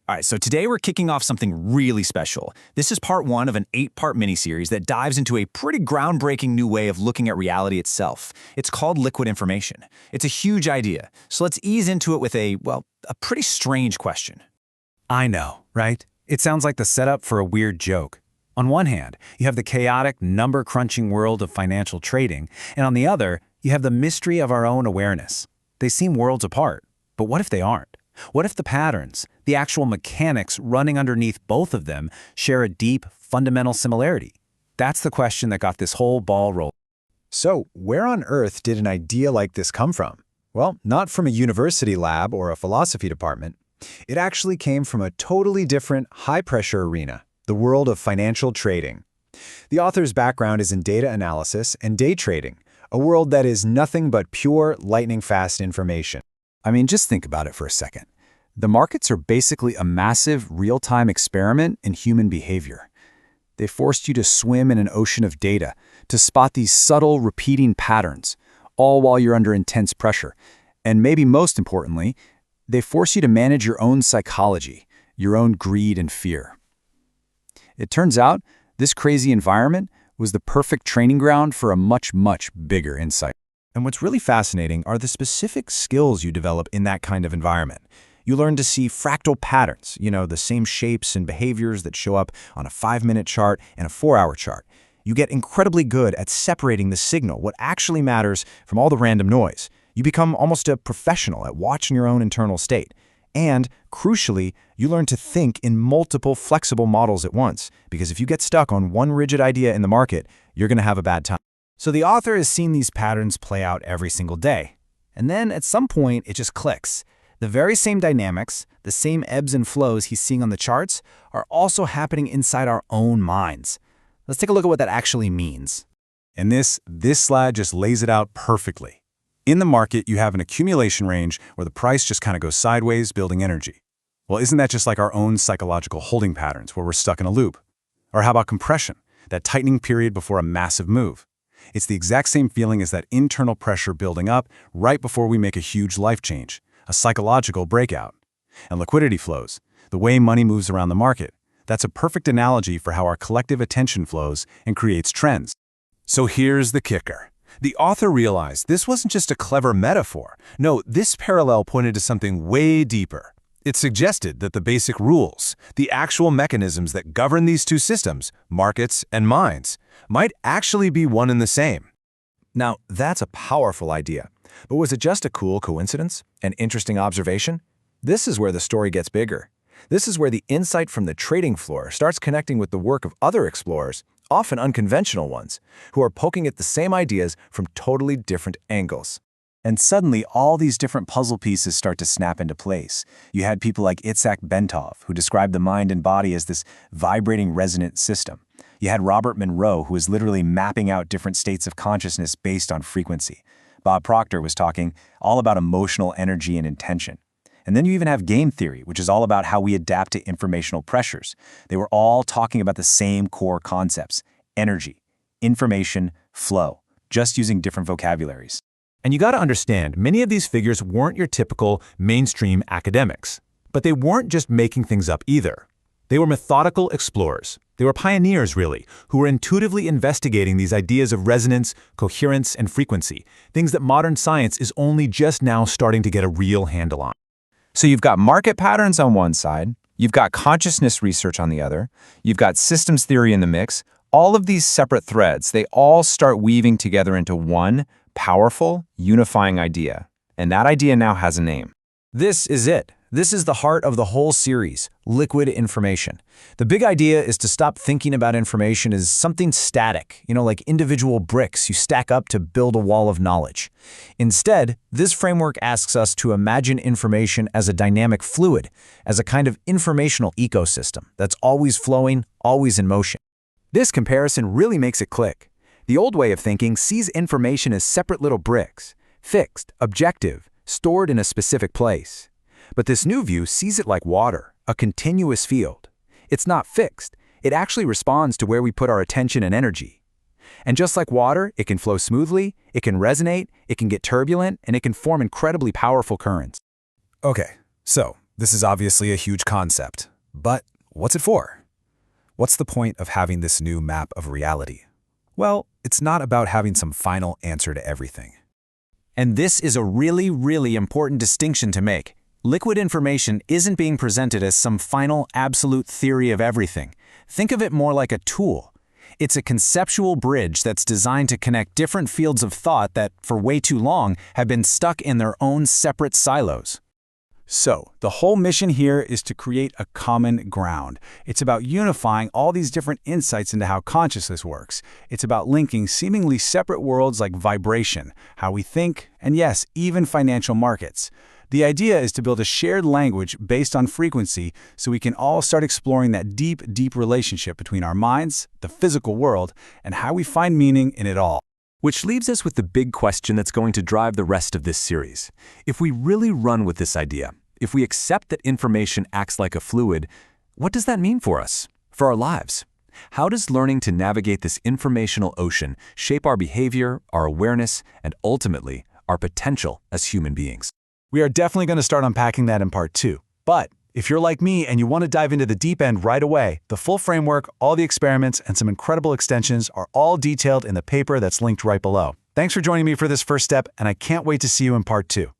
All right, so today we're kicking off something really special. This is part one of an 8-part miniseries that dives into a pretty groundbreaking new way of looking at reality itself. It's called liquid information. It's a huge idea, so let's ease into it with a pretty strange question. I know, right? It sounds like the setup for a weird joke. On one hand, you have the chaotic, number-crunching world of financial trading, and on the other, you have the mystery of our own awareness. They seem worlds apart, but what if they aren't? What if the patterns, the actual mechanics running underneath both of them, share a deep, fundamental similarity? That's the question that got this whole ball rolling. So, where on earth did an idea like this come from? Well, not from a university lab or a philosophy department. It actually came from a totally different, high-pressure arena, the world of financial trading. The author's background is in data analysis and day trading, a world that is nothing but pure, lightning-fast information. I mean, just think about it for a second. The markets are basically a massive, real-time experiment in human behavior. They forced you to swim in an ocean of data, to spot these subtle, repeating patterns, all while you're under intense pressure. And maybe most importantly, they force you to manage your own psychology, your own greed and fear. It turns out, this crazy environment was the perfect training ground for a much, much bigger insight. And what's really fascinating are the specific skills you develop in that kind of environment. You learn to see fractal patterns, the same shapes and behaviors that show up on a 5-minute chart and a 4-hour chart. You get incredibly good at separating the signal, what actually matters, from all the random noise. You become almost a professional at watching your own internal state. And, crucially, you learn to think in multiple flexible models at once, because if you get stuck on one rigid idea in the market, you're going to have a bad time. So the author has seen these patterns play out every single day. And then, at some point, it just clicks. The very same dynamics, the same ebbs and flows he's seeing on the charts, are also happening inside our own minds. Let's take a look at what that actually means. And this slide just lays it out perfectly. In the market, you have an accumulation range where the price just kind of goes sideways, building energy. Well, isn't that just like our own psychological holding patterns where we're stuck in a loop? Or how about compression, that tightening period before a massive move? It's the exact same feeling as that internal pressure building up right before we make a huge life change, a psychological breakout. And liquidity flows, the way money moves around the market, that's a perfect analogy for how our collective attention flows and creates trends. So here's the kicker. The author realized this wasn't just a clever metaphor. No, this parallel pointed to something way deeper. It suggested that the basic rules, the actual mechanisms that govern these two systems, markets and minds, might actually be one and the same. Now, that's a powerful idea. But was it just a cool coincidence? An interesting observation? This is where the story gets bigger. This is where the insight from the trading floor starts connecting with the work of other explorers, often unconventional ones, who are poking at the same ideas from totally different angles. And suddenly, all these different puzzle pieces start to snap into place. You had people like Itzhak Bentov, who described the mind and body as this vibrating resonant system. You had Robert Monroe, who was literally mapping out different states of consciousness based on frequency. Bob Proctor was talking all about emotional energy and intention. And then you even have game theory, which is all about how we adapt to informational pressures. They were all talking about the same core concepts: energy, information, flow, just using different vocabularies. And you got to understand, many of these figures weren't your typical mainstream academics. But they weren't just making things up either. They were methodical explorers. They were pioneers, really, who were intuitively investigating these ideas of resonance, coherence, and frequency, things that modern science is only just now starting to get a real handle on. So you've got market patterns on one side, you've got consciousness research on the other, you've got systems theory in the mix. All of these separate threads, they all start weaving together into one powerful, unifying idea. And that idea now has a name. This is it. This is the heart of the whole series, liquid information. The big idea is to stop thinking about information as something static, like individual bricks you stack up to build a wall of knowledge. Instead, this framework asks us to imagine information as a dynamic fluid, as a kind of informational ecosystem that's always flowing, always in motion. This comparison really makes it click. The old way of thinking sees information as separate little bricks, fixed, objective, stored in a specific place. But this new view sees it like water, a continuous field. It's not fixed. It actually responds to where we put our attention and energy. And just like water, it can flow smoothly, it can resonate, it can get turbulent, and it can form incredibly powerful currents. Okay, so This is obviously a huge concept, but what's it for? What's the point of having this new map of reality? Well, it's not about having some final answer to everything. And this is a really, really important distinction to make. Liquid information isn't being presented as some final, absolute theory of everything. Think of it more like a tool. It's a conceptual bridge that's designed to connect different fields of thought that, for way too long, have been stuck in their own separate silos. So, the whole mission here is to create a common ground. It's about unifying all these different insights into how consciousness works. It's about linking seemingly separate worlds like vibration, how we think, and yes, even financial markets. The idea is to build a shared language based on frequency so we can all start exploring that deep, deep relationship between our minds, the physical world, and how we find meaning in it all. Which leaves us with the big question that's going to drive the rest of this series. If we really run with this idea, if we accept that information acts like a fluid, what does that mean for us, for our lives? How does learning to navigate this informational ocean shape our behavior, our awareness, and ultimately, our potential as human beings? We are definitely going to start unpacking that in part 2. But if you're like me and you want to dive into the deep end right away, the full framework, all the experiments, and some incredible extensions are all detailed in the paper that's linked right below. Thanks for joining me for this first step, and I can't wait to see you in part 2.